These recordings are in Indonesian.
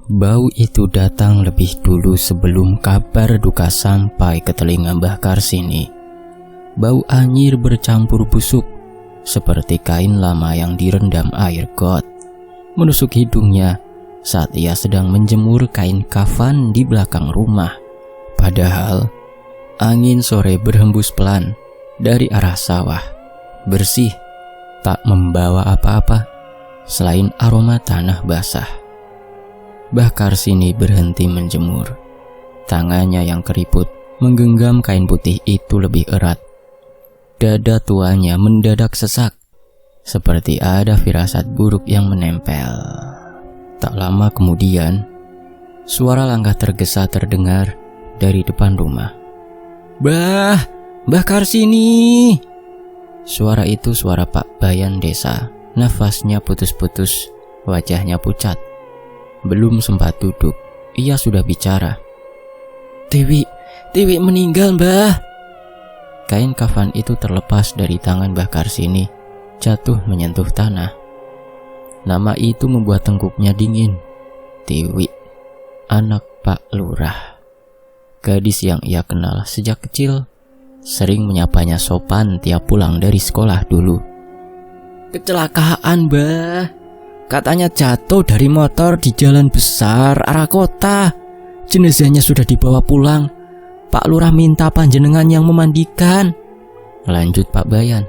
Bau itu datang lebih dulu sebelum kabar duka sampai ke telinga Mbah Karsini. Bau anyir bercampur busuk, seperti kain lama yang direndam air got, menusuk hidungnya saat ia sedang menjemur kain kafan di belakang rumah. Padahal angin sore berhembus pelan dari arah sawah, bersih, tak membawa apa-apa selain aroma tanah basah. Mbah Karsini berhenti menjemur. Tangannya yang keriput menggenggam kain putih itu lebih erat. Dada tuanya mendadak sesak, seperti ada firasat buruk yang menempel. Tak lama kemudian, suara langkah tergesa terdengar dari depan rumah. Mbah Karsini!" Suara itu suara Pak Bayan desa. Nafasnya putus-putus, wajahnya pucat. Belum sempat duduk, ia sudah bicara. Dewi meninggal, Mbah." Kain kafan itu terlepas dari tangan Mbah Karsini, jatuh menyentuh tanah. Nama itu membuat tengkuknya dingin. Dewi, anak Pak Lurah. Gadis yang ia kenal sejak kecil, sering menyapanya sopan tiap pulang dari sekolah dulu. "Kecelakaan, Mbah. Katanya jatuh dari motor di jalan besar arah kota. Jenazahnya sudah dibawa pulang. Pak Lurah minta panjenengan yang memandikan," lanjut Pak Bayan.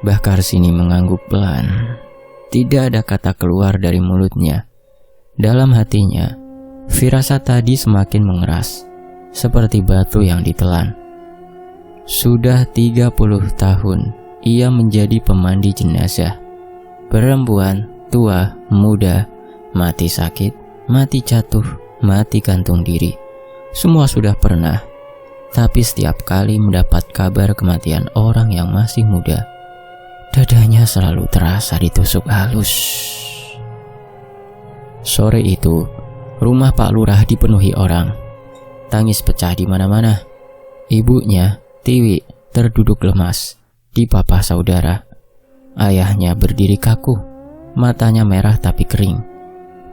Mbah Karsini mengangguk pelan. Tidak ada kata keluar dari mulutnya. Dalam hatinya, firasat tadi semakin mengeras, seperti batu yang ditelan. Sudah 30 tahun ia menjadi pemandi jenazah. Perempuan, tua, muda, mati sakit, mati jatuh, mati gantung diri. Semua sudah pernah. Tapi setiap kali mendapat kabar kematian orang yang masih muda, dadanya selalu terasa ditusuk halus. Sore itu, rumah Pak Lurah dipenuhi orang. Tangis pecah di mana-mana. Ibunya, Tiwi, terduduk lemas di papah saudara. Ayahnya berdiri kaku, matanya merah tapi kering.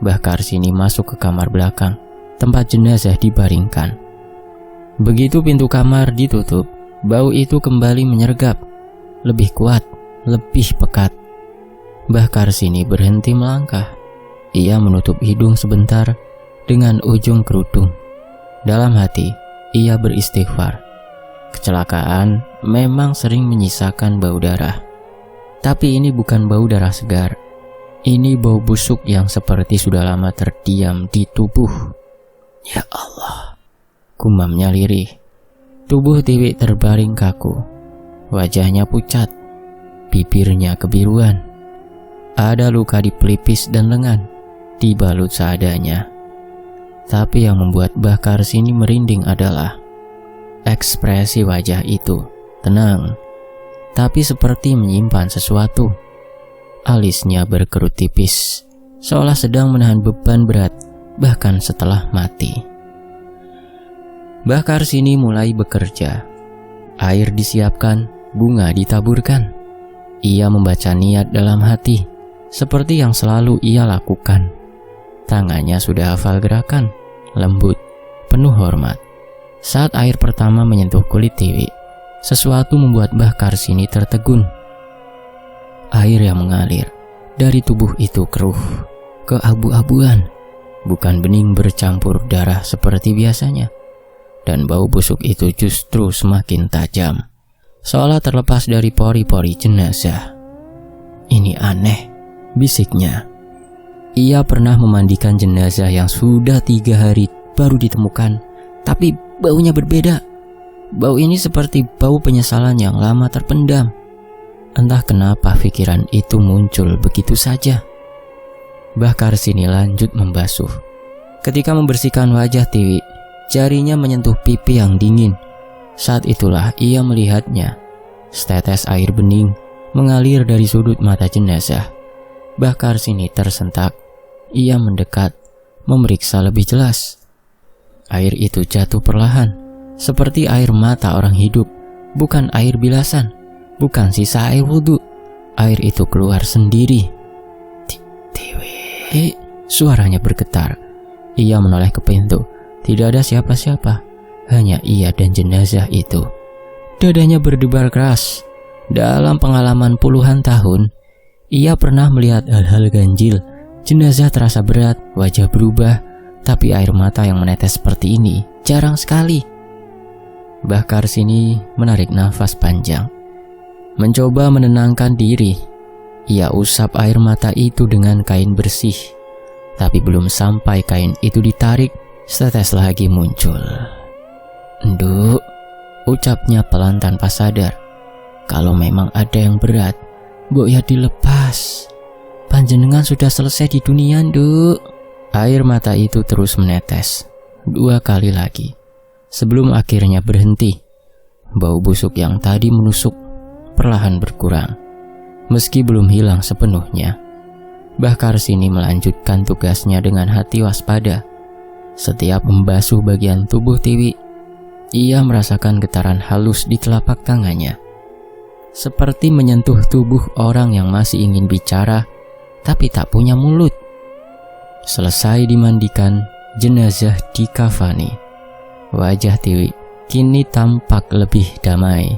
Mbah Karsini masuk ke kamar belakang, tempat jenazah dibaringkan. Begitu pintu kamar ditutup, bau itu kembali menyergap, lebih kuat, lebih pekat. Mbah Karsini berhenti melangkah. Ia menutup hidung sebentar dengan ujung kerudung. Dalam hati, ia beristighfar. Kecelakaan memang sering menyisakan bau darah. Tapi ini bukan bau darah segar. Ini bau busuk yang seperti sudah lama terdiam di tubuh. "Ya Allah," gumamnya lirih. Tubuh Tiwi terbaring kaku. Wajahnya pucat, bibirnya kebiruan. Ada luka di pelipis dan lengan, dibalut seadanya. Tapi yang membuat Mbah Karsini merinding adalah ekspresi wajah itu. Tenang, tapi seperti menyimpan sesuatu. Alisnya berkerut tipis, seolah sedang menahan beban berat, bahkan setelah mati. Mbah Karsini mulai bekerja. Air disiapkan, bunga ditaburkan. Ia membaca niat dalam hati, seperti yang selalu ia lakukan. Tangannya sudah hafal gerakan, lembut, penuh hormat. Saat air pertama menyentuh kulit Tiwi, sesuatu membuat Mbah Karsini tertegun. Air yang mengalir dari tubuh itu keruh, keabu-abuan, bukan bening bercampur darah seperti biasanya. Dan bau busuk itu justru semakin tajam, seolah terlepas dari pori-pori jenazah. "Ini aneh," bisiknya. Ia pernah memandikan jenazah yang sudah 3 hari baru ditemukan, tapi baunya berbeda. Bau ini seperti bau penyesalan yang lama terpendam. Entah kenapa pikiran itu muncul begitu saja. Mbah Karsini lanjut membasuh. Ketika membersihkan wajah Tiwi, jarinya menyentuh pipi yang dingin. Saat itulah ia melihatnya. Setetes air bening mengalir dari sudut mata jenazah. Mbah Karsini tersentak. Ia mendekat, memeriksa lebih jelas. Air itu jatuh perlahan, seperti air mata orang hidup, bukan air bilasan, bukan sisa air wudhu. Air itu keluar sendiri. "Dewi," Suaranya bergetar. Ia menoleh ke pintu. Tidak ada siapa-siapa, hanya ia dan jenazah itu. Dadanya berdebar keras. Dalam pengalaman puluhan tahun, ia pernah melihat hal-hal ganjil. Jenazah terasa berat, wajah berubah, tapi air mata yang menetes seperti ini jarang sekali. Mbah Karsini menarik nafas panjang, mencoba menenangkan diri. Ia usap air mata itu dengan kain bersih, tapi belum sampai kain itu ditarik, setetes lagi muncul. "Nduk," ucapnya pelan tanpa sadar. "Kalau memang ada yang berat, mbok ya dilepas. Panjenengan sudah selesai di dunia, Nduk." Air mata itu terus menetes 2 kali lagi, sebelum akhirnya berhenti. Bau busuk yang tadi menusuk perlahan berkurang, meski belum hilang sepenuhnya. Mbah Karsini melanjutkan tugasnya dengan hati waspada. Setiap membasuh bagian tubuh Tiwi, ia merasakan getaran halus di telapak tangannya, seperti menyentuh tubuh orang yang masih ingin bicara tapi tak punya mulut. Selesai dimandikan, jenazah dikafani. Wajah Tiwi kini tampak lebih damai,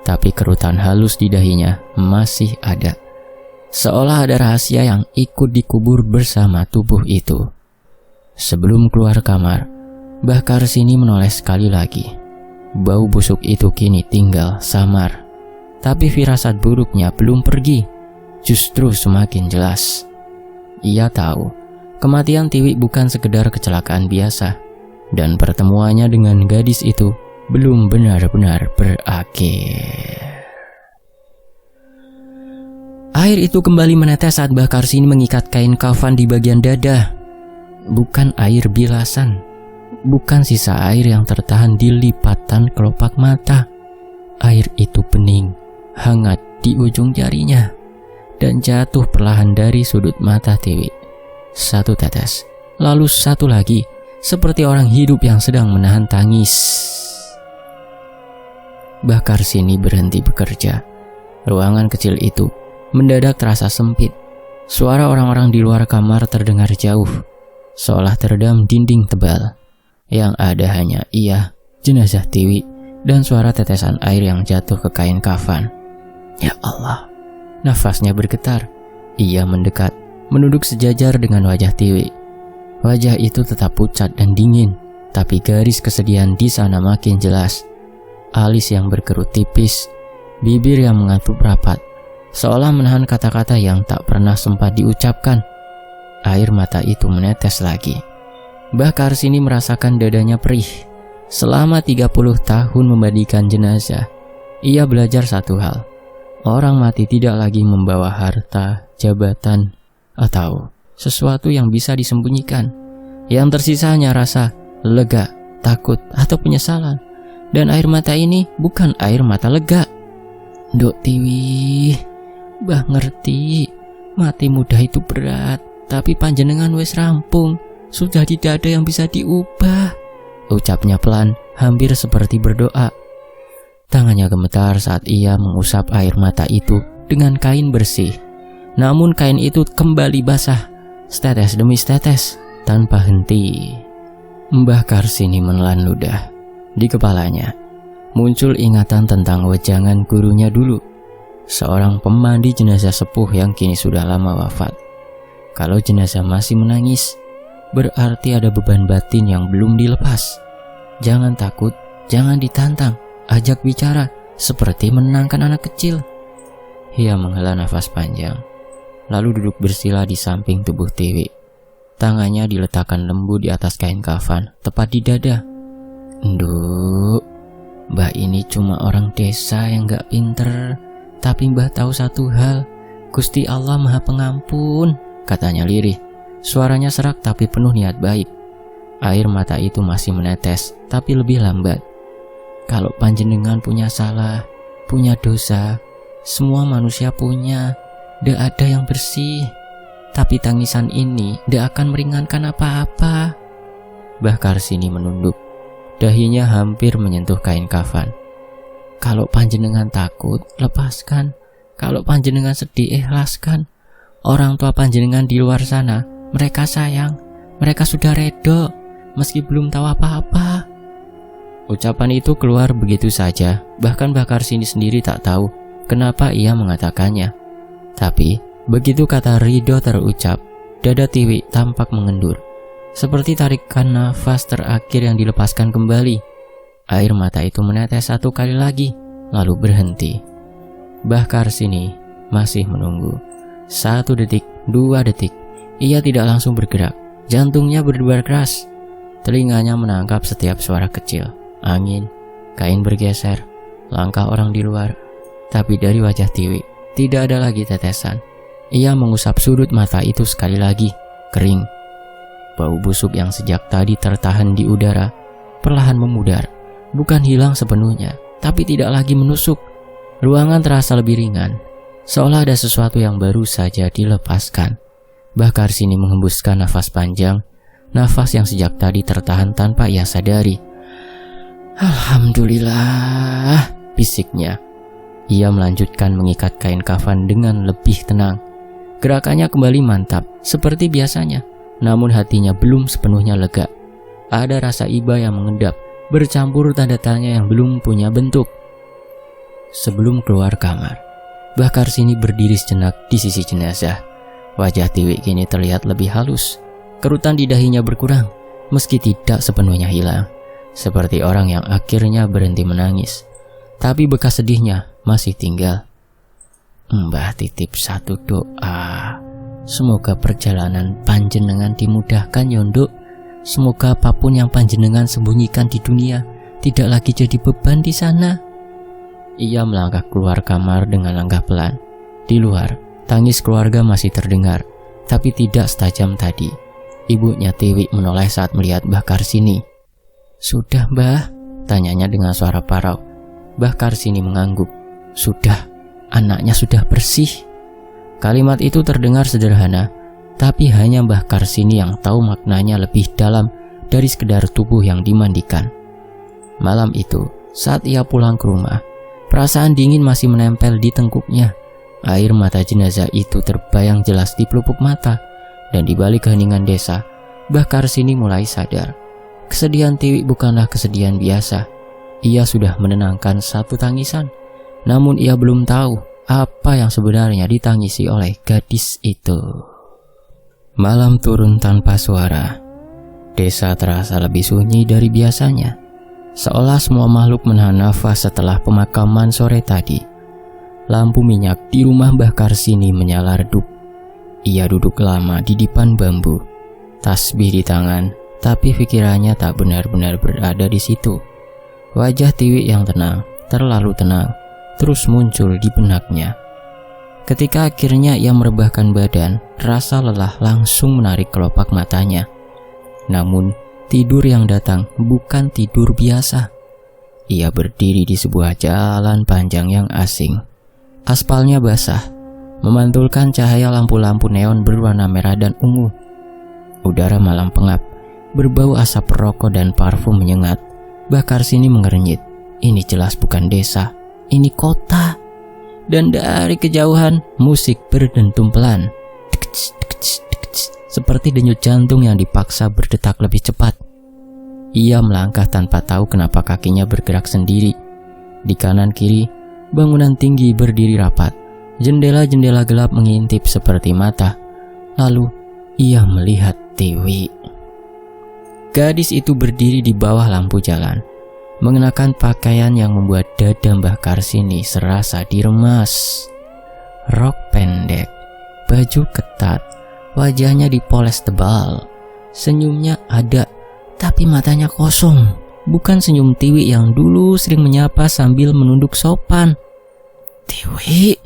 tapi kerutan halus di dahinya masih ada. Seolah ada rahasia yang ikut dikubur bersama tubuh itu. Sebelum keluar kamar, Mbah Karsini menoleh sekali lagi. Bau busuk itu kini tinggal samar, tapi firasat buruknya belum pergi, justru semakin jelas. Ia tahu kematian Tiwi bukan sekedar kecelakaan biasa, dan pertemuannya dengan gadis itu belum benar-benar berakhir. Air itu kembali menetes saat Mbah Karsini mengikat kain kafan di bagian dada. Bukan air bilasan, bukan sisa air yang tertahan di lipatan kelopak mata. Air itu bening, hangat di ujung jarinya, dan jatuh perlahan dari sudut mata Tiwi. 1 tetes, lalu 1 lagi, seperti orang hidup yang sedang menahan tangis. Mbah Karsini berhenti bekerja. Ruangan kecil itu mendadak terasa sempit. Suara orang-orang di luar kamar terdengar jauh, seolah teredam dinding tebal. Yang ada hanya ia, jenazah Tiwi, dan suara tetesan air yang jatuh ke kain kafan. Ya Allah, nafasnya bergetar. Ia mendekat, menunduk sejajar dengan wajah Tiwi. Wajah itu tetap pucat dan dingin, tapi garis kesedihan di sana makin jelas. Alis yang berkerut tipis, bibir yang mengatup rapat, seolah menahan kata-kata yang tak pernah sempat diucapkan. Air mata itu menetes lagi. Mbah Karsini merasakan dadanya perih. Selama 30 tahun memandikan jenazah, ia belajar satu hal. Orang mati tidak lagi membawa harta, jabatan, atau sesuatu yang bisa disembunyikan. Yang tersisa hanya rasa lega, takut, atau penyesalan. Dan air mata ini bukan air mata lega. "Nduk Tiwi, Mbah ngerti, mati muda itu berat, tapi panjenengan wis rampung, sudah tidak ada yang bisa diubah," ucapnya pelan, hampir seperti berdoa. Tangannya gemetar saat ia mengusap air mata itu dengan kain bersih. Namun kain itu kembali basah, setetes demi setetes, tanpa henti. Mbah Karsini menelan ludah. Di kepalanya muncul ingatan tentang wejangan gurunya dulu, seorang pemandi jenazah sepuh yang kini sudah lama wafat. Kalau jenazah masih menangis, berarti ada beban batin yang belum dilepas. Jangan takut, jangan ditantang, ajak bicara, seperti menenangkan anak kecil. Ia menghela nafas panjang, lalu duduk bersila di samping tubuh Tiwi. Tangannya diletakkan lembut di atas kain kafan, tepat di dada. "Nduk, Mbah ini cuma orang desa yang gak pinter, tapi Mbah tahu satu hal, Gusti Allah Maha Pengampun," katanya lirih. Suaranya serak tapi penuh niat baik. Air mata itu masih menetes, tapi lebih lambat. "Kalau panjenengan punya salah, punya dosa, semua manusia punya, ndak ada yang bersih. Tapi tangisan ini ndak akan meringankan apa-apa." Mbah Karsini menunduk. Dahinya hampir menyentuh kain kafan. "Kalau panjenengan takut, lepaskan. Kalau panjenengan sedih, ikhlaskan. Orang tua panjenengan di luar sana Mereka sayang, mereka sudah redo, meski belum tahu apa-apa. Ucapan itu keluar begitu saja, bahkan Mbah Karsini sendiri tak tahu kenapa ia mengatakannya. Tapi, begitu kata ridho terucap, dada Tiwi tampak mengendur, seperti tarikan nafas terakhir yang dilepaskan kembali. Air mata itu menetes satu kali lagi, lalu berhenti. Mbah Karsini masih menunggu. 1 detik, 2 detik, ia tidak langsung bergerak. Jantungnya berdebar keras. Telinganya menangkap setiap suara kecil. Angin, kain bergeser, langkah orang di luar. Tapi dari wajah Tiwi tidak ada lagi tetesan. Ia mengusap sudut mata itu sekali lagi, kering. Bau busuk yang sejak tadi tertahan di udara perlahan memudar. Bukan hilang sepenuhnya, tapi tidak lagi menusuk. Ruangan terasa lebih ringan, seolah ada sesuatu yang baru saja dilepaskan. Mbah Karsini menghembuskan nafas panjang, nafas yang sejak tadi tertahan tanpa ia sadari. Alhamdulillah, bisiknya. Ia melanjutkan mengikat kain kafan dengan lebih tenang. Gerakannya kembali mantap, seperti biasanya. Namun hatinya belum sepenuhnya lega. Ada rasa iba yang mengendap, bercampur tanda tanya yang belum punya bentuk. Sebelum keluar kamar, Mbah Karsini berdiri sejenak di sisi jenazah. Wajah Tiwi kini terlihat lebih halus. Kerutan di dahinya berkurang, meski tidak sepenuhnya hilang. Seperti orang yang akhirnya berhenti menangis. Tapi bekas sedihnya masih tinggal. Mbah titip satu doa. Semoga perjalanan panjenengan dimudahkan yonduk. Semoga apapun yang panjenengan sembunyikan di dunia tidak lagi jadi beban di sana. Ia melangkah keluar kamar dengan langkah pelan. Di luar, tangis keluarga masih terdengar, tapi tidak setajam tadi. Ibunya Tiwi menoleh saat melihat Mbah Karsini. "Sudah, Mbah?" tanyanya dengan suara parau. Mbah Karsini mengangguk. "Sudah, anaknya sudah bersih." Kalimat itu terdengar sederhana, tapi hanya Mbah Karsini yang tahu maknanya lebih dalam dari sekedar tubuh yang dimandikan. Malam itu, saat ia pulang ke rumah, perasaan dingin masih menempel di tengkuknya. Air mata jenazah itu terbayang jelas di pelupuk mata, dan di balik keheningan desa, Mbah Karsini mulai sadar. Kesedihan Tiwi bukanlah kesedihan biasa. Ia sudah menenangkan satu tangisan, namun ia belum tahu apa yang sebenarnya ditangisi oleh gadis itu. Malam turun tanpa suara. Desa terasa lebih sunyi dari biasanya, seolah semua makhluk menahan nafas setelah pemakaman sore tadi. Lampu minyak di rumah Mbah Karsini menyala redup. Ia duduk lama di dipan bambu, tasbih di tangan, tapi pikirannya tak benar-benar berada di situ. Wajah Tiwi yang tenang, terlalu tenang, terus muncul di benaknya. Ketika akhirnya ia merebahkan badan, rasa lelah langsung menarik kelopak matanya. Namun, tidur yang datang bukan tidur biasa. Ia berdiri di sebuah jalan panjang yang asing. Aspalnya basah, memantulkan cahaya lampu-lampu neon berwarna merah dan ungu. Udara malam pengap, berbau asap rokok dan parfum menyengat. Mbah Karsini mengernyit. Ini jelas bukan desa, ini kota. Dan dari kejauhan, musik berdentum pelan, seperti denyut jantung yang dipaksa berdetak lebih cepat. Ia melangkah tanpa tahu kenapa kakinya bergerak sendiri. Di kanan kiri, bangunan tinggi berdiri rapat. Jendela-jendela gelap mengintip seperti mata. Lalu, ia melihat Tiwi. Gadis itu berdiri di bawah lampu jalan, mengenakan pakaian yang membuat dada Mbah Karsini serasa diremas. Rok pendek, baju ketat, wajahnya dipoles tebal. Senyumnya ada, tapi matanya kosong. Bukan senyum Tiwi yang dulu sering menyapa sambil menunduk sopan. "Tiwi,"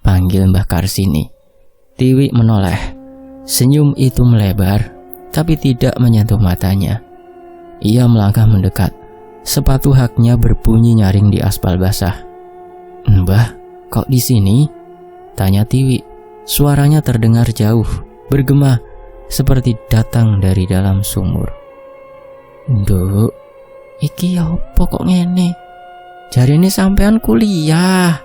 panggil Mbah Karsini. Tiwi menoleh. Senyum itu melebar, tapi tidak menyentuh matanya. Ia melangkah mendekat. Sepatu haknya berbunyi nyaring di aspal basah. "Mbah, kok di sini?" tanya Tiwi. Suaranya terdengar jauh, bergema, seperti datang dari dalam sumur. "Nduk, iki opo kok ngene? Jarine sampean kuliah."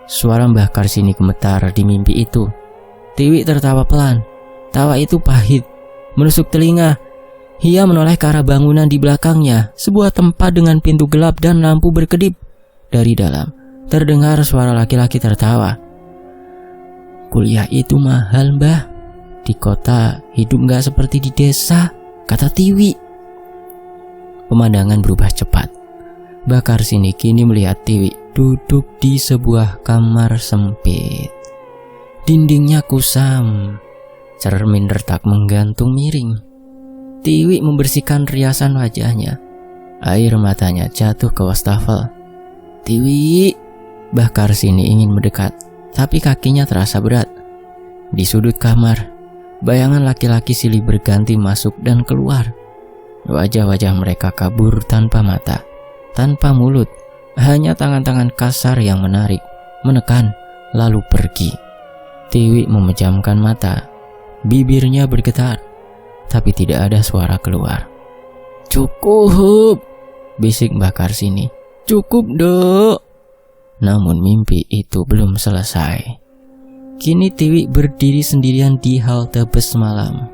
Suara Mbah Karsini gemetar di mimpi itu. Tiwi tertawa pelan. Tawa itu pahit, menusuk telinga. Ia menoleh ke arah bangunan di belakangnya, sebuah tempat dengan pintu gelap dan lampu berkedip. Dari dalam, terdengar suara laki-laki tertawa. "Kuliah itu mahal, Mbah. Di kota hidup gak seperti di desa," kata Tiwi. Pemandangan berubah cepat. Mbah Karsini kini melihat Tiwi duduk di sebuah kamar sempit. Dindingnya kusam, cermin retak menggantung miring. Tiwi membersihkan riasan wajahnya. Air matanya jatuh ke wastafel. "Tiwi," Mbah Karsini ingin mendekat, tapi kakinya terasa berat. Di sudut kamar, bayangan laki-laki silih berganti masuk dan keluar. Wajah-wajah mereka kabur tanpa mata, tanpa mulut, hanya tangan-tangan kasar yang menarik, menekan, lalu pergi. Tiwi memejamkan mata, bibirnya bergetar, tapi tidak ada suara keluar. "Cukup," bisik Mbah Karsini. "Cukup, Dok." Namun mimpi itu belum selesai. Kini Tiwi berdiri sendirian di halte bus malam.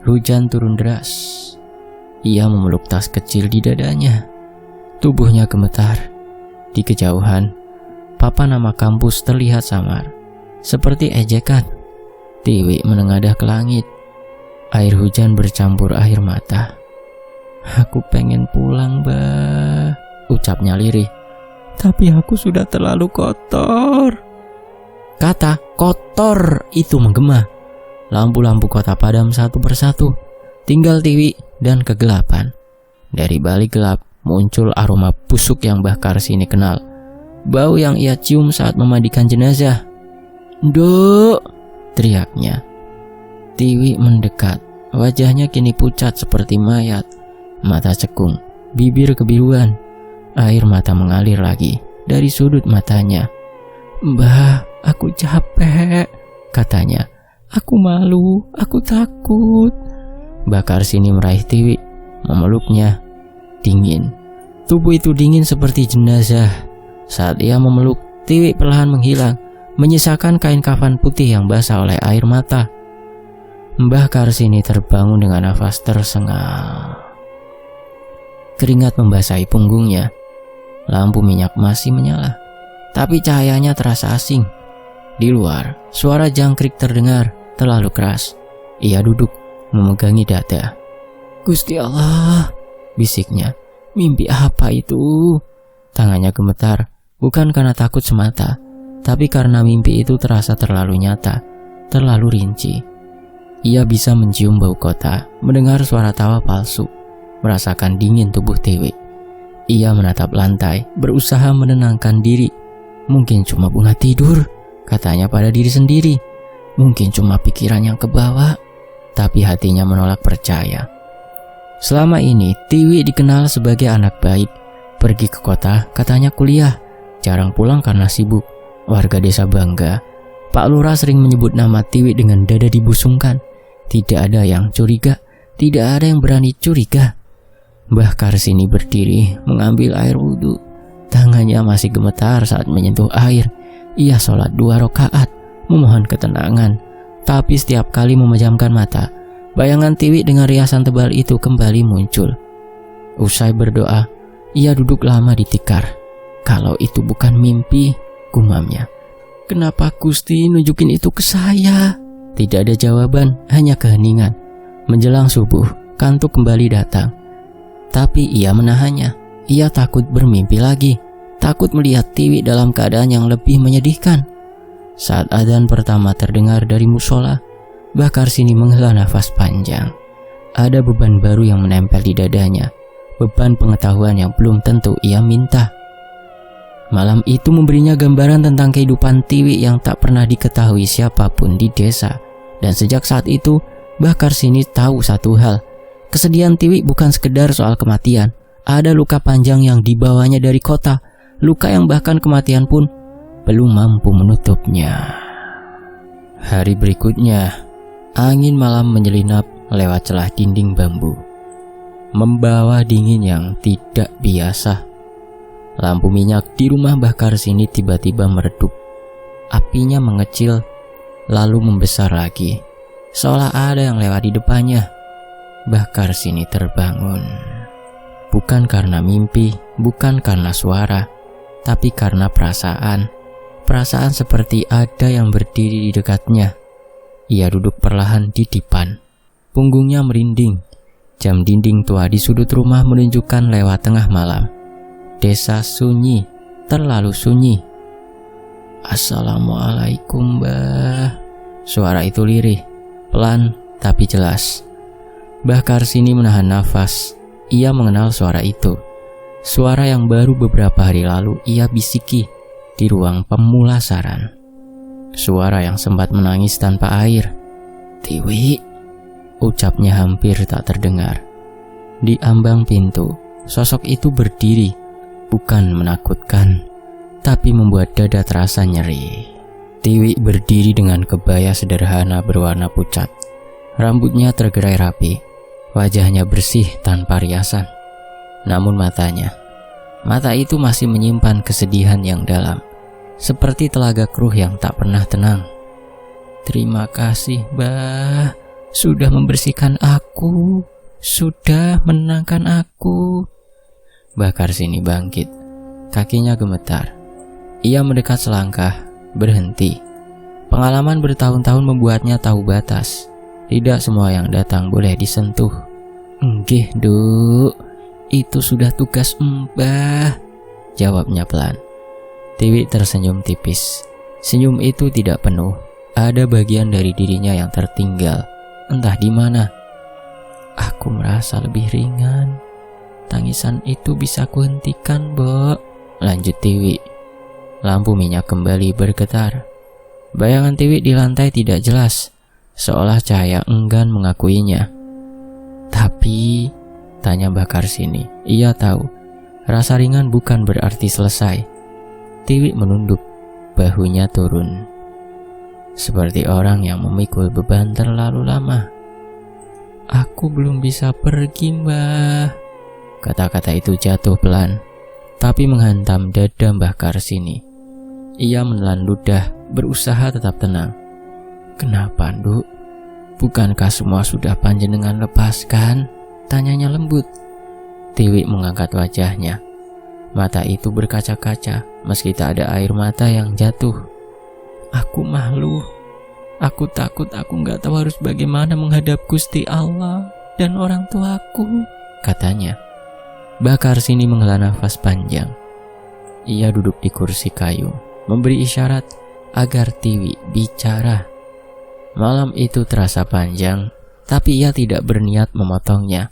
Hujan turun deras. Ia memeluk tas kecil di dadanya. Tubuhnya gemetar. Di kejauhan, papan nama kampus terlihat samar, seperti ejekan. Tiwi menengadah ke langit. Air hujan bercampur air mata. "Aku pengen pulang, Mbah," ucapnya lirih. "Tapi aku sudah terlalu kotor." Kata kotor itu menggema. Lampu-lampu kota padam satu persatu. Tinggal Tiwi dan kegelapan. Dari balik gelap muncul aroma busuk yang Mbah Karsini kenal. Bau yang ia cium saat memandikan jenazah. "Dok," teriaknya. Tiwi mendekat. Wajahnya kini pucat seperti mayat. Mata cekung, bibir kebiruan. Air mata mengalir lagi dari sudut matanya. "Mbah, aku capek," katanya. "Aku malu, aku takut." Mbah Karsini meraih Tiwi, memeluknya. Dingin. Tubuh itu dingin seperti jenazah. Saat ia memeluk, Tiwi perlahan menghilang, menyisakan kain kafan putih yang basah oleh air mata. Mbah Karsini terbangun dengan nafas tersengal. Keringat membasahi punggungnya. Lampu minyak masih menyala, tapi cahayanya terasa asing. Di luar, suara jangkrik terdengar terlalu keras. Ia duduk, memegangi dada. "Gusti Allah," bisiknya. "Mimpi apa itu?" Tangannya gemetar, bukan karena takut semata, tapi karena mimpi itu terasa terlalu nyata, terlalu rinci. Ia bisa mencium bau kota, mendengar suara tawa palsu, merasakan dingin tubuh Tiwi. Ia menatap lantai, berusaha menenangkan diri. Mungkin cuma bunga tidur, katanya pada diri sendiri. Mungkin cuma pikiran yang kebawa, tapi hatinya menolak percaya. Selama ini, Tiwi dikenal sebagai anak baik. Pergi ke kota, katanya kuliah. Jarang pulang karena sibuk. Warga desa bangga. Pak Lurah sering menyebut nama Tiwi dengan dada dibusungkan. Tidak ada yang curiga, tidak ada yang berani curiga. Mbah Karsini berdiri, mengambil air wudhu. Tangannya masih gemetar saat menyentuh air. Ia sholat 2 rakaat, memohon ketenangan. Tapi setiap kali memejamkan mata, bayangan Tiwi dengan riasan tebal itu kembali muncul. Usai berdoa, ia duduk lama di tikar. Kalau itu bukan mimpi, gumamnya. "Kenapa Gusti nunjukin itu ke saya?" Tidak ada jawaban, hanya keheningan. Menjelang subuh, kantuk kembali datang. Tapi ia menahannya. Ia takut bermimpi lagi. Takut melihat Tiwi dalam keadaan yang lebih menyedihkan. Saat adzan pertama terdengar dari musola, Mbah Karsini menghela nafas panjang. Ada beban baru yang menempel di dadanya. Beban pengetahuan yang belum tentu ia minta. Malam itu memberinya gambaran tentang kehidupan Tiwi yang tak pernah diketahui siapapun di desa. Dan sejak saat itu, Mbah Karsini tahu satu hal. Kesedihan Tiwi bukan sekedar soal kematian. Ada luka panjang yang dibawanya dari kota. Luka yang bahkan kematian pun belum mampu menutupnya. Hari berikutnya, angin malam menyelinap lewat celah dinding bambu, membawa dingin yang tidak biasa. Lampu minyak di rumah Mbah Karsini tiba-tiba meredup. Apinya mengecil, lalu membesar lagi. seolah ada yang lewat di depannya. Mbah Karsini terbangun. Bukan karena mimpi, bukan karena suara, tapi karena perasaan. Perasaan seperti ada yang berdiri di dekatnya. Ia duduk perlahan di dipan. Punggungnya merinding. Jam dinding tua di sudut rumah menunjukkan lewat tengah malam. Desa sunyi, terlalu sunyi. "Assalamualaikum, Mbah." Suara itu lirih, pelan tapi jelas. Mbah Karsini menahan nafas. Ia mengenal suara itu. Suara yang baru beberapa hari lalu ia bisiki di ruang pemulasaran. Suara yang sempat menangis tanpa air. "Tiwi," ucapnya hampir tak terdengar. Di ambang pintu, sosok itu berdiri, bukan menakutkan, tapi membuat dada terasa nyeri. Tiwi berdiri dengan kebaya sederhana berwarna pucat. Rambutnya tergerai rapi, wajahnya bersih tanpa riasan. Namun mata itu masih menyimpan kesedihan yang dalam, seperti telaga keruh yang tak pernah tenang. "Terima kasih, Mbah, sudah membersihkan aku, sudah menenangkan aku." Mbah Karsini bangkit, kakinya gemetar. Ia mendekat selangkah, berhenti. Pengalaman bertahun-tahun membuatnya tahu batas. Tidak semua yang datang boleh disentuh. "Nggih, Duk, itu sudah tugas Mbah," jawabnya pelan. Tiwi tersenyum tipis. Senyum itu tidak penuh. Ada bagian dari dirinya yang tertinggal, entah di mana. "Aku merasa lebih ringan. Tangisan itu bisa kuhentikan, Mbok," lanjut Tiwi. Lampu minyak kembali bergetar. Bayangan Tiwi di lantai tidak jelas, seolah cahaya enggan mengakuinya. "Tapi," tanya Mbah Karsini, ia tahu rasa ringan bukan berarti selesai. Tiwi menunduk, bahunya turun, seperti orang yang memikul beban terlalu lama. "Aku belum bisa pergi, Mbah." Kata-kata itu jatuh pelan, tapi menghantam dada Mbah Karsini. Ia menelan ludah, berusaha tetap tenang. "Kenapa, Nduk? Bukankah semua sudah panjenengan lepaskan?" tanyanya lembut. Tiwi mengangkat wajahnya. Mata itu berkaca-kaca, meski tak ada air mata yang jatuh. "Aku malu. Aku takut aku nggak tahu harus bagaimana menghadap Gusti Allah dan orang tuaku," katanya. Mbah Karsini menghela nafas panjang. Ia duduk di kursi kayu, memberi isyarat agar Tiwi bicara. Malam itu terasa panjang, tapi ia tidak berniat memotongnya.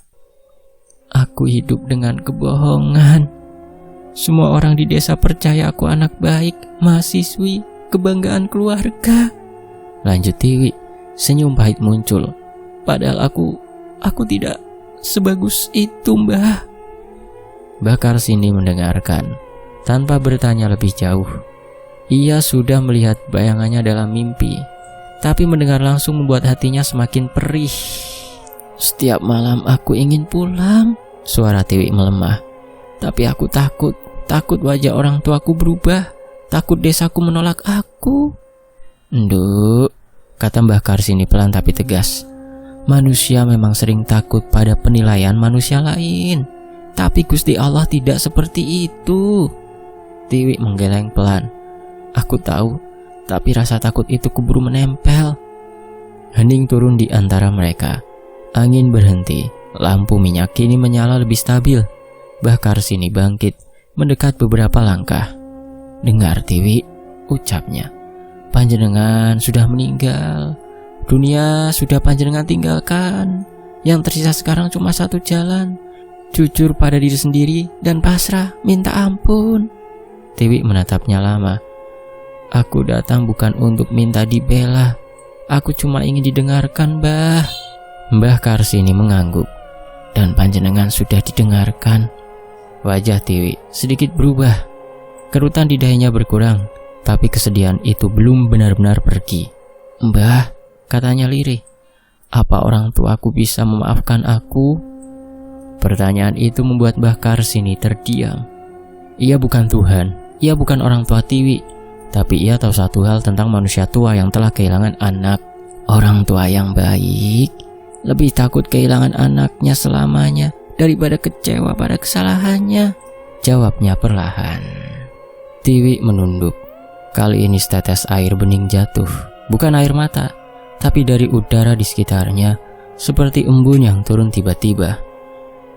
"Aku hidup dengan kebohongan. Semua orang di desa percaya aku anak baik, mahasiswi, kebanggaan keluarga," lanjut Tiwi. Senyum pahit muncul. "Padahal aku tidak sebagus itu, Mbah." Mbah Karsini mendengarkan tanpa bertanya lebih jauh. Ia sudah melihat bayangannya dalam mimpi, tapi mendengar langsung membuat hatinya semakin perih. "Setiap malam aku ingin pulang," suara Tiwi melemah. "Tapi aku takut wajah orang tuaku berubah, takut desaku menolak aku." "Nduk," kata Mbah Karsini pelan tapi tegas. "Manusia memang sering takut pada penilaian manusia lain, tapi Gusti Allah tidak seperti itu." Tiwi menggeleng pelan. "Aku tahu, tapi rasa takut itu keburu menempel." Hening turun di antara mereka. Angin berhenti. Lampu minyak kini menyala lebih stabil. Mbah Karsini bangkit, mendekat beberapa langkah. "Dengar, Tiwi," ucapnya. "Panjenengan sudah meninggal. Dunia sudah panjenengan tinggalkan. Yang tersisa sekarang cuma satu jalan. Jujur pada diri sendiri dan pasrah, minta ampun." Tiwi menatapnya lama. "Aku datang bukan untuk minta dibela. Aku cuma ingin didengarkan, Mbah." Mbah Karsini mengangguk. "Dan panjenengan sudah didengarkan." Wajah Tiwi sedikit berubah. Kerutan di dahinya berkurang, tapi kesedihan itu belum benar-benar pergi. "Mbah," katanya lirih, "apa orang tuaku bisa memaafkan aku?" Pertanyaan itu membuat Mbah Karsini terdiam. Ia bukan Tuhan, ia bukan orang tua Tiwi, tapi ia tahu satu hal tentang manusia tua yang telah kehilangan anak. Orang tua yang baik lebih takut kehilangan anaknya selamanya daripada kecewa pada kesalahannya, jawabnya perlahan. Tiwi menunduk. Kali ini setetes air bening jatuh, bukan air mata, tapi dari udara di sekitarnya, seperti embun yang turun tiba-tiba.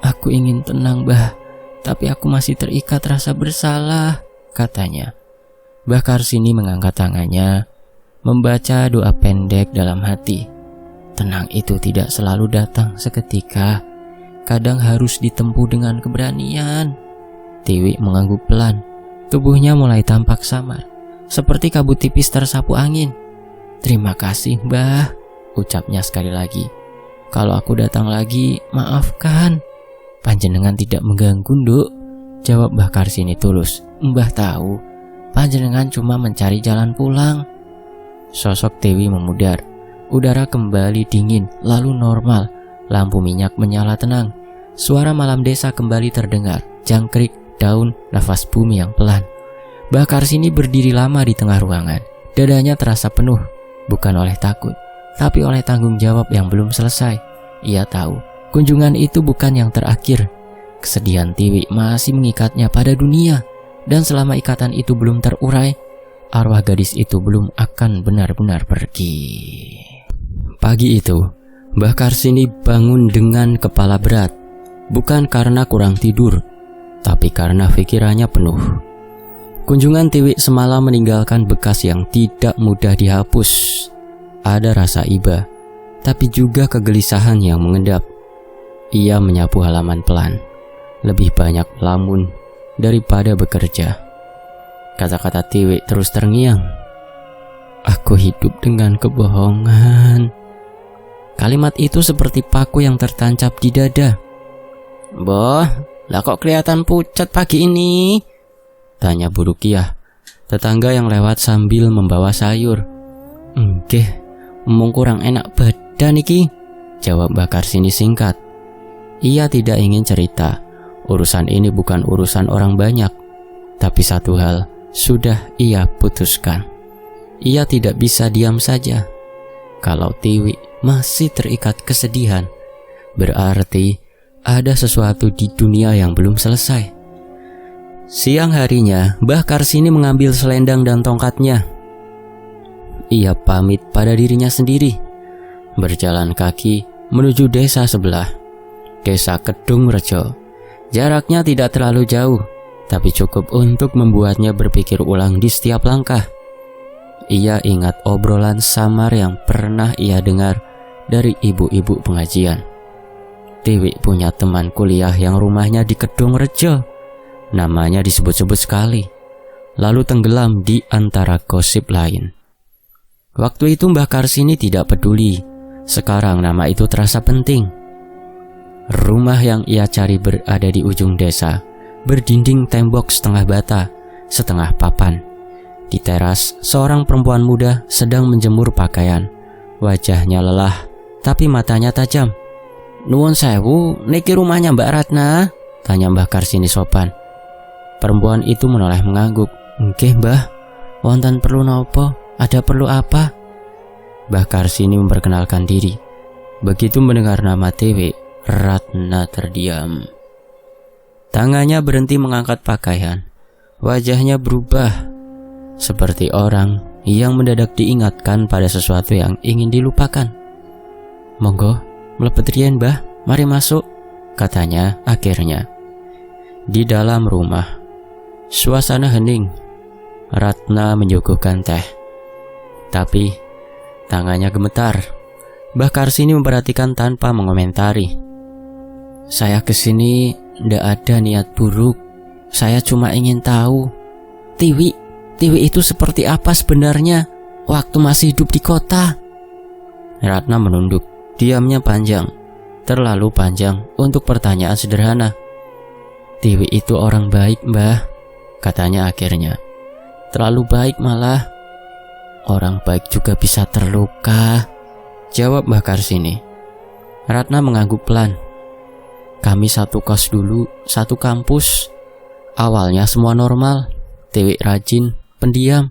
Aku ingin tenang, Bah, tapi aku masih terikat rasa bersalah, katanya. Mbah Karsini mengangkat tangannya, membaca doa pendek dalam hati. Tenang itu tidak selalu datang seketika, kadang harus ditempuh dengan keberanian. Tiwi mengangguk pelan, tubuhnya mulai tampak samar, seperti kabut tipis tersapu angin. Terima kasih, Mbah, ucapnya sekali lagi. Kalau aku datang lagi, maafkan. Panjenengan tidak mengganggu, Nduk, jawab Mbah Karsini tulus. Mbah tahu, panjenengan cuma mencari jalan pulang. Sosok Tiwi memudar. Udara kembali dingin, lalu normal. Lampu minyak menyala tenang. Suara malam desa kembali terdengar. Jangkrik, daun, nafas bumi yang pelan. Mbah Karsini berdiri lama di tengah ruangan. Dadanya terasa penuh, bukan oleh takut, tapi oleh tanggung jawab yang belum selesai. Ia tahu, kunjungan itu bukan yang terakhir. Kesedihan Tiwi masih mengikatnya pada dunia. Dan selama ikatan itu belum terurai, arwah gadis itu belum akan benar-benar pergi. Pagi itu, Mbah Karsini bangun dengan kepala berat. Bukan karena kurang tidur, tapi karena pikirannya penuh. Kunjungan Tiwi semalam meninggalkan bekas yang tidak mudah dihapus. Ada rasa iba, tapi juga kegelisahan yang mengendap. Ia menyapu halaman pelan, lebih banyak melamun daripada bekerja. Kata-kata Tiwi terus terngiang. Aku hidup dengan kebohongan. Kalimat itu seperti paku yang tertancap di dada. Boh, lah kok kelihatan pucat pagi ini? Tanya Bu Rukiah, tetangga yang lewat sambil membawa sayur. Nggih, mung kurang enak badan iki, jawab Mbah Karsini singkat. Ia tidak ingin cerita. Urusan ini bukan urusan orang banyak. Tapi satu hal sudah ia putuskan. Ia tidak bisa diam saja. Kalau Tiwi masih terikat kesedihan, berarti ada sesuatu di dunia yang belum selesai. Siang harinya, Mbah Karsini mengambil selendang dan tongkatnya. Ia pamit pada dirinya sendiri, berjalan kaki menuju desa sebelah, Desa Kedung Rejo. Jaraknya tidak terlalu jauh, tapi cukup untuk membuatnya berpikir ulang di setiap langkah. Ia ingat obrolan samar yang pernah ia dengar dari ibu-ibu pengajian. Tiwi punya teman kuliah yang rumahnya di Kedung Rejo. Namanya disebut-sebut sekali, lalu tenggelam di antara gosip lain. Waktu itu Mbah Karsini tidak peduli. Sekarang nama itu terasa penting. Rumah yang ia cari berada di ujung desa, berdinding tembok setengah bata, setengah papan. Di teras, seorang perempuan muda sedang menjemur pakaian. Wajahnya lelah, tapi matanya tajam. Nuwun sewu, niki rumahnya Mbak Ratna? Tanya Mbah Karsini sopan. Perempuan itu menoleh mengangguk. Nggih, Mbah. Wonten perlu nopo? Ada perlu apa? Mbah Karsini memperkenalkan diri. Begitu mendengar nama Tiwi, Ratna terdiam. Tangannya berhenti mengangkat pakaian. Wajahnya berubah, seperti orang yang mendadak diingatkan pada sesuatu yang ingin dilupakan. Monggo, mlebet riyen, Mbah. Mari masuk, katanya akhirnya. Di dalam rumah, suasana hening. Ratna menyuguhkan teh, tapi tangannya gemetar. Mbah Karsini memperhatikan tanpa mengomentari. Saya kesini ndak ada niat buruk. Saya cuma ingin tahu, Tiwi itu seperti apa sebenarnya waktu masih hidup di kota? Ratna menunduk. Diamnya panjang, terlalu panjang untuk pertanyaan sederhana. Tiwi itu orang baik, Mbah, katanya akhirnya. Terlalu baik malah. Orang baik juga bisa terluka, jawab Mbah Karsini. Ratna mengangguk pelan. Kami satu kos dulu, satu kampus. Awalnya semua normal. Tiwi rajin, pendiam.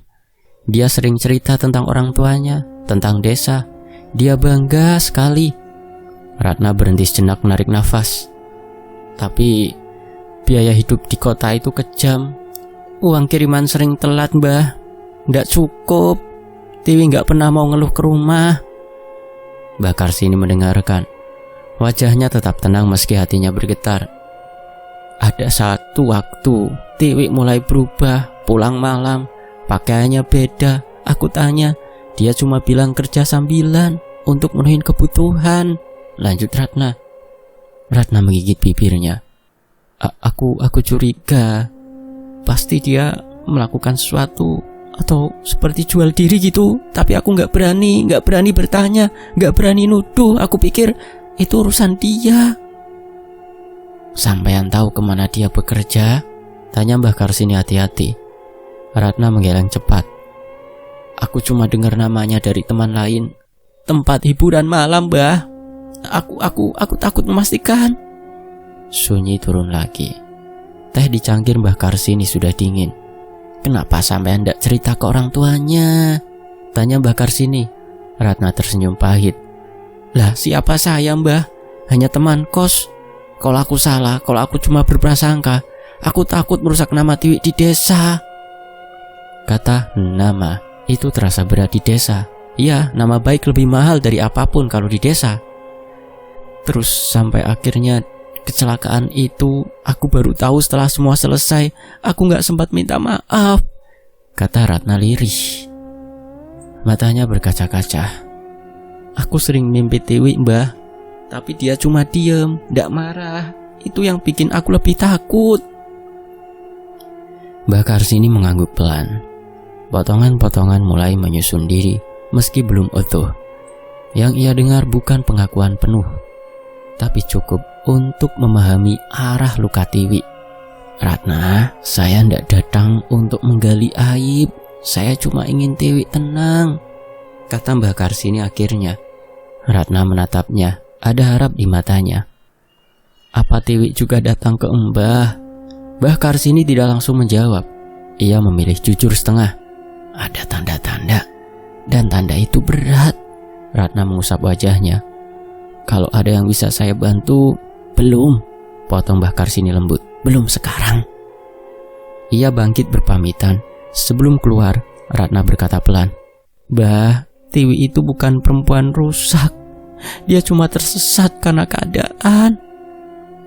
Dia sering cerita tentang orang tuanya, tentang desa. Dia bangga sekali. Ratna berhenti sejenak menarik nafas. Tapi biaya hidup di kota itu kejam. Uang kiriman sering telat, Mbah. Nggak cukup. Tiwi nggak pernah mau ngeluh ke rumah. Mbah Karsini mendengarkan. Wajahnya tetap tenang meski hatinya bergetar. Ada satu waktu Tiwi mulai berubah. Pulang malam, pakaiannya beda. Aku tanya, dia cuma bilang kerja sambilan untuk menuhin kebutuhan. Lanjut Ratna. Ratna menggigit bibirnya. Aku curiga. Pasti dia melakukan sesuatu atau seperti jual diri gitu. Tapi aku gak berani bertanya, gak berani nuduh. Aku pikir itu urusan dia. Sampean tahu kemana dia bekerja? Tanya Mbah Karsini hati-hati. Ratna menggeleng cepat. Aku cuma dengar namanya dari teman lain. Tempat hiburan malam, Mbah. Aku takut memastikan. Sunyi turun lagi. Teh di cangkir Mbah Karsini sudah dingin. Kenapa sampean ndak cerita ke orang tuanya? Tanya Mbah Karsini. Ratna tersenyum pahit. Lah siapa saya, Mbah? Hanya teman kos. Kalau aku salah, kalau aku cuma berprasangka, aku takut merusak nama Tiwi di desa. Kata nama itu terasa berat di desa. Iya, nama baik lebih mahal dari apapun kalau di desa. Terus sampai akhirnya kecelakaan itu aku baru tahu setelah semua selesai. Aku gak sempat minta maaf. Kata Ratna lirih. Matanya berkaca-kaca. Aku sering mimpi Tiwi, Mbah. Tapi dia cuma diem, gak marah. Itu yang bikin aku lebih takut. Mbah Karsini mengangguk pelan. Potongan-potongan mulai menyusun diri meski belum utuh. Yang ia dengar bukan pengakuan penuh, tapi cukup untuk memahami arah luka Tiwi. Ratna, saya ndak datang untuk menggali aib. Saya cuma ingin Tiwi tenang, kata Mbah Karsini akhirnya. Ratna menatapnya, ada harap di matanya. Apa Tiwi juga datang ke Mbah? Mbah Karsini tidak langsung menjawab. Ia memilih jujur setengah. Ada tanda-tanda, dan tanda itu berat. Ratna mengusap wajahnya. Kalau ada yang bisa saya bantu. Belum, potong Mbah Karsini lembut. Belum sekarang. Ia bangkit berpamitan. Sebelum keluar, Ratna berkata pelan. Mbah, Tiwi itu bukan perempuan rusak. Dia cuma tersesat karena keadaan.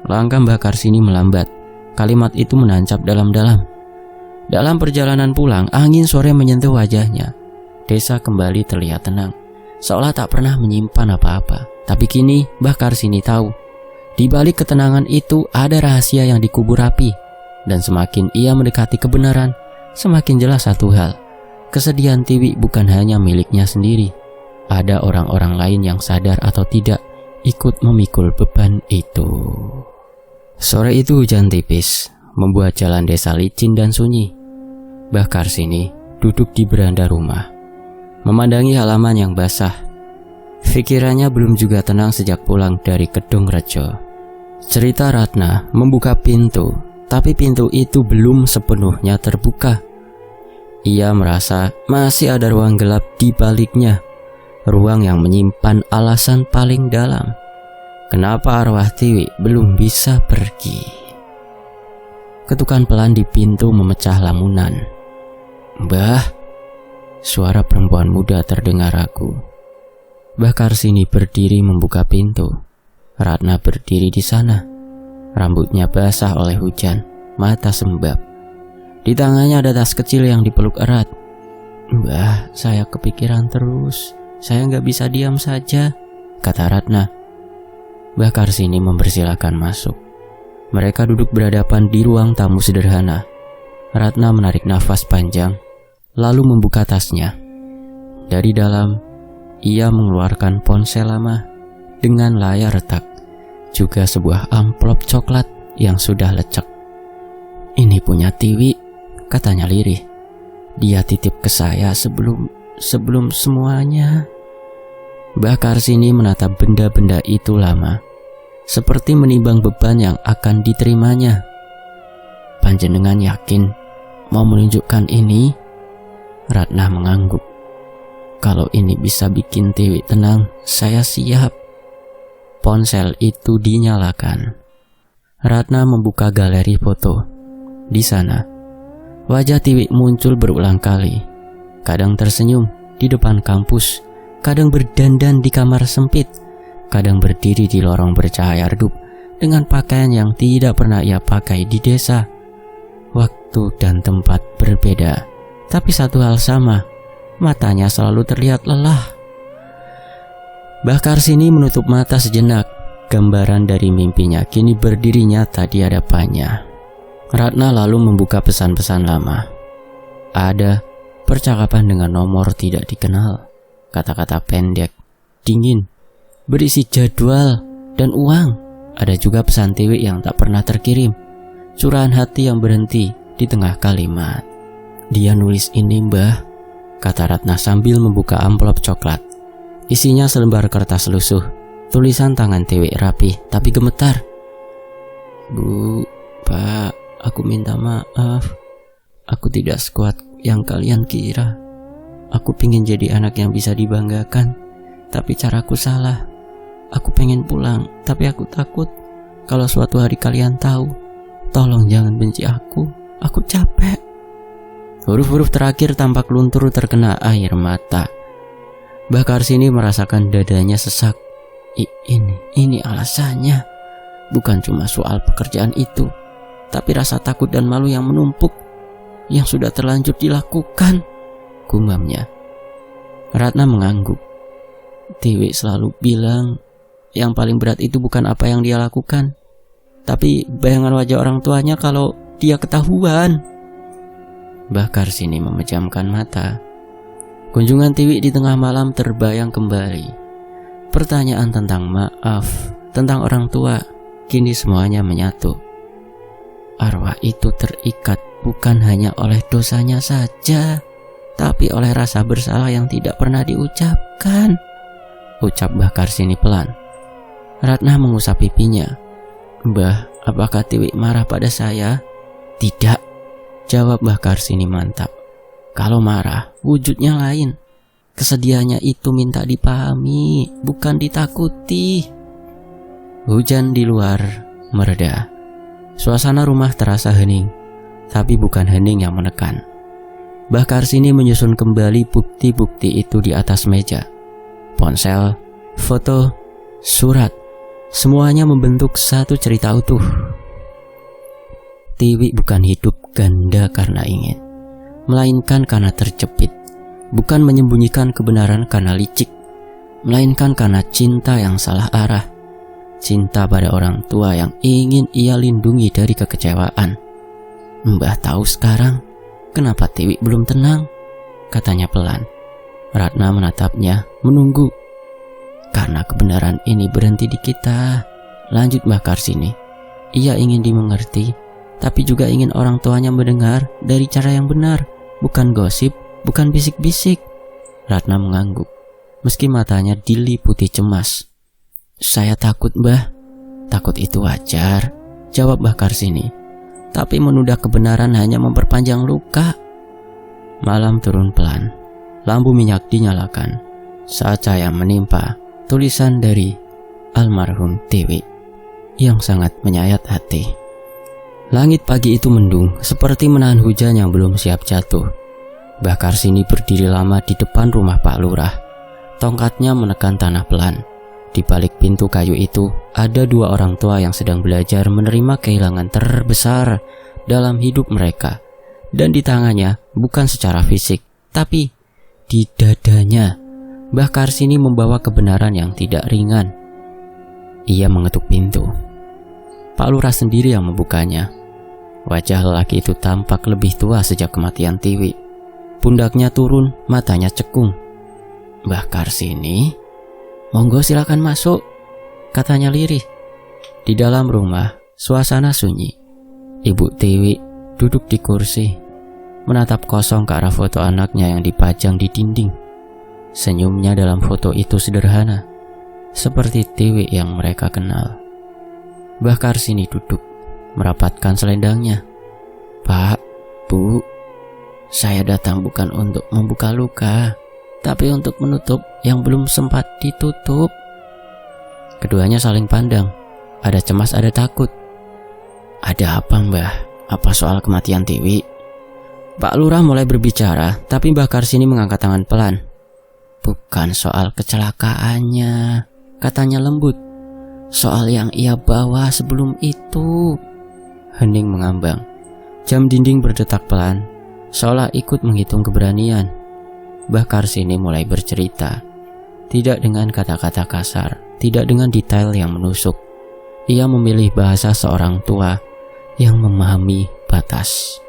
Langkah Mbah Karsini melambat. Kalimat itu menancap dalam-dalam. Dalam perjalanan pulang, angin sore menyentuh wajahnya. Desa kembali terlihat tenang, seolah tak pernah menyimpan apa-apa. Tapi kini Mbah Karsini tahu, di balik ketenangan itu ada rahasia yang dikubur rapi. Dan semakin ia mendekati kebenaran, semakin jelas satu hal. Kesedihan Tiwi bukan hanya miliknya sendiri. Ada orang-orang lain yang sadar atau tidak ikut memikul beban itu. Sore itu hujan tipis membuat jalan desa licin dan sunyi. Mbah Karsini duduk di beranda rumah, memandangi halaman yang basah. Pikirannya belum juga tenang sejak pulang dari Kedung Rejo. Cerita Ratna membuka pintu, tapi pintu itu belum sepenuhnya terbuka. Ia merasa masih ada ruang gelap di baliknya, ruang yang menyimpan alasan paling dalam. Kenapa arwah Tiwi belum bisa pergi? Ketukan pelan di pintu memecah lamunan. Mbah, suara perempuan muda terdengar ragu. Mbah Karsini berdiri membuka pintu. Ratna berdiri di sana. Rambutnya basah oleh hujan, mata sembab. Di tangannya ada tas kecil yang dipeluk erat. Mbah, saya kepikiran terus. Saya gak bisa diam saja, kata Ratna. Mbah Karsini mempersilakan masuk. Mereka duduk berhadapan di ruang tamu sederhana. Ratna menarik nafas panjang, lalu membuka tasnya. Dari dalam, ia mengeluarkan ponsel lama dengan layar retak, juga sebuah amplop coklat yang sudah lecek. Ini punya Tiwi, katanya lirih. Dia titip ke saya sebelum semuanya. Mbah Karsini menatap benda-benda itu lama, seperti menimbang beban yang akan diterimanya. Panjenengan yakin mau menunjukkan ini? Ratna mengangguk. Kalau ini bisa bikin Tiwi tenang, saya siap. Ponsel itu dinyalakan. Ratna membuka galeri foto. Di sana, wajah Tiwi muncul berulang kali. Kadang tersenyum di depan kampus, kadang berdandan di kamar sempit, kadang berdiri di lorong bercahaya redup dengan pakaian yang tidak pernah ia pakai di desa. Waktu dan tempat berbeda, tapi satu hal sama. Matanya selalu terlihat lelah. Mbah Karsini menutup mata sejenak. Gambaran dari mimpinya kini berdiri nyata di hadapannya. Ratna lalu membuka pesan-pesan lama. Ada percakapan dengan nomor tidak dikenal. Kata-kata pendek, dingin, berisi jadwal dan uang. Ada juga pesan Tiwi yang tak pernah terkirim. Curahan hati yang berhenti di tengah kalimat. Dia nulis ini, Mbah, kata Ratna sambil membuka amplop coklat. Isinya selembar kertas lusuh. Tulisan tangan Tiwi rapi tapi gemetar. Bu, Pak, aku minta maaf. Aku tidak sekuat yang kalian kira. Aku pengen jadi anak yang bisa dibanggakan, tapi caraku salah. Aku pengen pulang, tapi aku takut kalau suatu hari kalian tahu. Tolong jangan benci aku capek. Huruf-huruf terakhir tampak luntur terkena air mata. Mbah Karsini merasakan dadanya sesak. Ini alasannya. Bukan cuma soal pekerjaan itu, tapi rasa takut dan malu yang menumpuk, yang sudah terlanjur dilakukan, gumamnya. Ratna mengangguk. Tiwi selalu bilang, yang paling berat itu bukan apa yang dia lakukan, tapi bayangan wajah orang tuanya kalau dia ketahuan. Mbah Karsini memejamkan mata. Kunjungan Tiwi di tengah malam terbayang kembali. Pertanyaan tentang maaf, tentang orang tua, kini semuanya menyatu. Arwah itu terikat bukan hanya oleh dosanya saja, tapi oleh rasa bersalah yang tidak pernah diucapkan, ucap Mbah Karsini pelan. Ratna mengusap pipinya. Mbah, apakah Tiwi marah pada saya? Tidak, jawab Mbah Karsini mantap. Kalau marah, wujudnya lain. Kesedihannya itu minta dipahami, bukan ditakuti. Hujan di luar mereda. Suasana rumah terasa hening, tapi bukan hening yang menekan. Mbah Karsini menyusun kembali bukti-bukti itu di atas meja. Ponsel, foto, surat, semuanya membentuk satu cerita utuh. Tiwi bukan hidup ganda karena ingin, melainkan karena terjepit. Bukan menyembunyikan kebenaran karena licik, melainkan karena cinta yang salah arah. Cinta pada orang tua yang ingin ia lindungi dari kekecewaan. Mbah tahu sekarang kenapa Tiwi belum tenang, katanya pelan. Ratna menatapnya, menunggu. Karena kebenaran ini berhenti di kita, lanjut Mbah Karsini. Ia ingin dimengerti, tapi juga ingin orang tuanya mendengar dari cara yang benar, bukan gosip, bukan bisik-bisik. Ratna mengangguk, meski matanya diliputi cemas. Saya takut, Mbah. Takut itu wajar, jawab Mbah Karsini. Tapi menunda kebenaran hanya memperpanjang luka. Malam turun pelan. Lampu minyak dinyalakan. Saat cahaya menimpa tulisan dari almarhum Tiwi yang sangat menyayat hati. Langit pagi itu mendung, seperti menahan hujan yang belum siap jatuh. Mbah Karsini berdiri lama di depan rumah Pak Lurah. Tongkatnya menekan tanah pelan. Di balik pintu kayu itu, ada dua orang tua yang sedang belajar menerima kehilangan terbesar dalam hidup mereka. Dan di tangannya, bukan secara fisik, tapi di dadanya, Mbah Karsini membawa kebenaran yang tidak ringan. Ia mengetuk pintu. Pak Lurah sendiri yang membukanya. Wajah lelaki itu tampak lebih tua sejak kematian Tiwi. Pundaknya turun, matanya cekung. Mbah Karsini, monggo silakan masuk, katanya lirih. Di dalam rumah, suasana sunyi. Ibu Tiwi duduk di kursi, menatap kosong ke arah foto anaknya yang dipajang di dinding. Senyumnya dalam foto itu sederhana, seperti Tiwi yang mereka kenal. Mbah Karsini duduk, merapatkan selendangnya. Pak, Bu, saya datang bukan untuk membuka luka, tapi untuk menutup yang belum sempat ditutup. Keduanya saling pandang. Ada cemas, ada takut. Ada apa, Mbah? Apa soal kematian Tiwi? Pak Lurah mulai berbicara, tapi Mbah Karsini mengangkat tangan pelan. Bukan soal kecelakaannya, katanya lembut. Soal yang ia bawa sebelum itu. Hening mengambang. Jam dinding berdetak pelan, seolah ikut menghitung keberanian. Mbah Karsini mulai bercerita. Tidak dengan kata-kata kasar, tidak dengan detail yang menusuk. Ia memilih bahasa seorang tua yang memahami batas.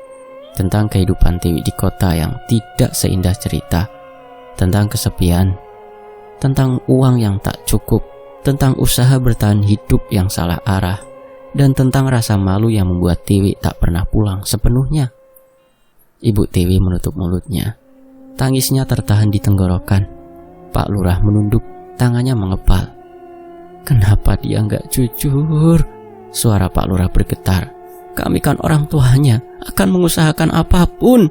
Tentang kehidupan Tiwi di kota yang tidak seindah cerita. Tentang kesepian. Tentang uang yang tak cukup. Tentang usaha bertahan hidup yang salah arah. Dan tentang rasa malu yang membuat Tiwi tak pernah pulang sepenuhnya. Ibu Tiwi menutup mulutnya. Tangisnya tertahan di tenggorokan. Pak Lurah menunduk, tangannya mengepal. Kenapa dia nggak jujur? Suara Pak Lurah bergetar. Kami kan orang tuanya, akan mengusahakan apapun.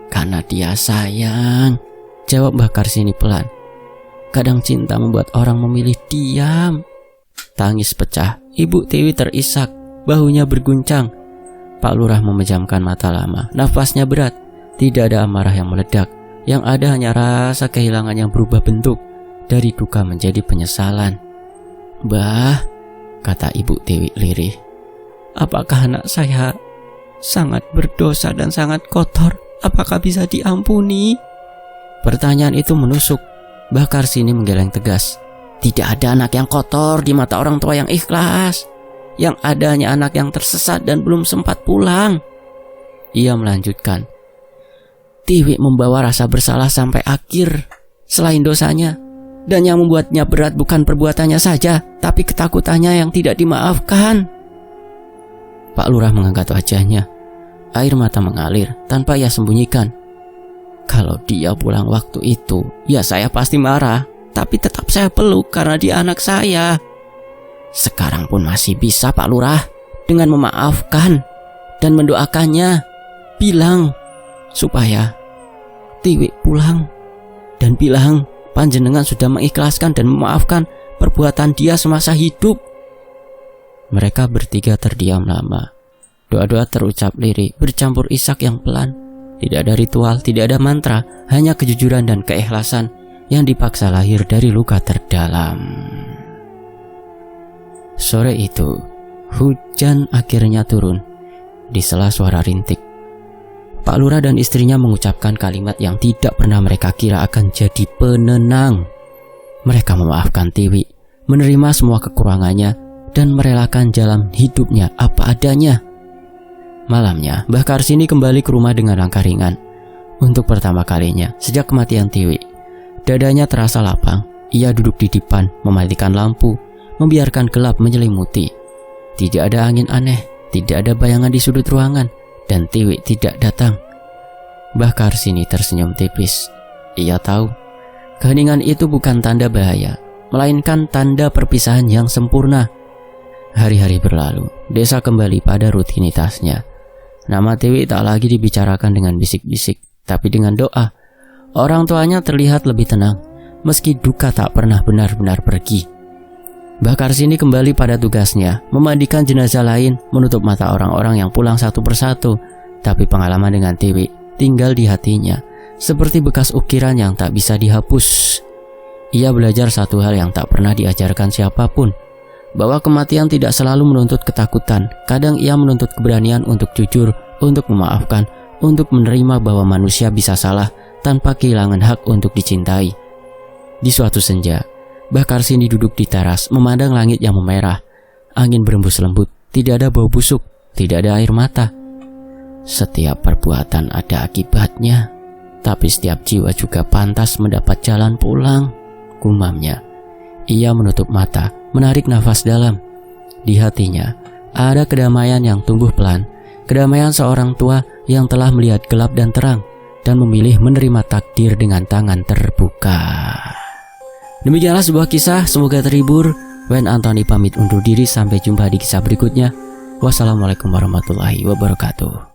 Karena dia sayang, jawab Mbah Karsini pelan. Kadang cinta membuat orang memilih diam. Tangis pecah, Ibu Tiwi terisak, bahunya berguncang. Pak Lurah memejamkan mata lama, nafasnya berat. Tidak ada amarah yang meledak. Yang ada hanya rasa kehilangan yang berubah bentuk. Dari duka menjadi penyesalan. Mbah, kata Ibu Tiwi lirih. Apakah anak saya sangat berdosa dan sangat kotor? Apakah bisa diampuni? Pertanyaan itu menusuk. Mbah Karsini menggeleng tegas. Tidak ada anak yang kotor di mata orang tua yang ikhlas. Yang ada hanya anak yang tersesat dan belum sempat pulang. Ia melanjutkan. Tiwi membawa rasa bersalah sampai akhir. Selain dosanya. Dan yang membuatnya berat bukan perbuatannya saja, tapi ketakutannya yang tidak dimaafkan. Pak Lurah mengangkat wajahnya. Air mata mengalir tanpa ia sembunyikan. Kalau dia pulang waktu itu, ya saya pasti marah. Tapi tetap saya peluk karena dia anak saya. Sekarang pun masih bisa Pak Lurah. Dengan memaafkan dan mendoakannya. Bilang supaya Tiwi pulang. Dan bilang panjenengan sudah mengikhlaskan dan memaafkan perbuatan dia semasa hidup. Mereka bertiga terdiam lama. Doa-doa terucap lirih, bercampur isak yang pelan. Tidak ada ritual, tidak ada mantra, hanya kejujuran dan keikhlasan yang dipaksa lahir dari luka terdalam. Sore itu, hujan akhirnya turun. Di sela suara rintik, Pak Lurah dan istrinya mengucapkan kalimat yang tidak pernah mereka kira akan jadi penenang. Mereka memaafkan Tiwi, menerima semua kekurangannya, dan merelakan jalan hidupnya apa adanya. Malamnya, Mbah Karsini kembali ke rumah dengan langkah ringan. Untuk pertama kalinya sejak kematian Tiwi, dadanya terasa lapang. Ia duduk di depan, mematikan lampu, membiarkan gelap menyelimuti. Tidak ada angin aneh, tidak ada bayangan di sudut ruangan, dan Tiwi tidak datang. Mbah Karsini tersenyum tipis. Ia tahu, keheningan itu bukan tanda bahaya, melainkan tanda perpisahan yang sempurna. Hari-hari berlalu, desa kembali pada rutinitasnya. Nama Tiwi tak lagi dibicarakan dengan bisik-bisik, tapi dengan doa. Orang tuanya terlihat lebih tenang, meski duka tak pernah benar-benar pergi. Mbah Karsini kembali pada tugasnya, memandikan jenazah lain, menutup mata orang-orang yang pulang satu persatu. Tapi pengalaman dengan Tiwi tinggal di hatinya, seperti bekas ukiran yang tak bisa dihapus. Ia belajar satu hal yang tak pernah diajarkan siapapun, bahwa kematian tidak selalu menuntut ketakutan. Kadang ia menuntut keberanian untuk jujur, untuk memaafkan, untuk menerima bahwa manusia bisa salah tanpa kehilangan hak untuk dicintai. Di suatu senja, Mbah Karsini duduk di teras, memandang langit yang memerah. Angin berembus lembut, tidak ada bau busuk, tidak ada air mata. Setiap perbuatan ada akibatnya, tapi setiap jiwa juga pantas mendapat jalan pulang, gumamnya. Ia menutup mata, menarik nafas dalam. Di hatinya ada kedamaian yang tumbuh pelan, kedamaian seorang tua yang telah melihat gelap dan terang, dan memilih menerima takdir dengan tangan terbuka. Demikianlah sebuah kisah, semoga terhibur. Wen Antoni pamit undur diri, sampai jumpa di kisah berikutnya. Wassalamualaikum warahmatullahi wabarakatuh.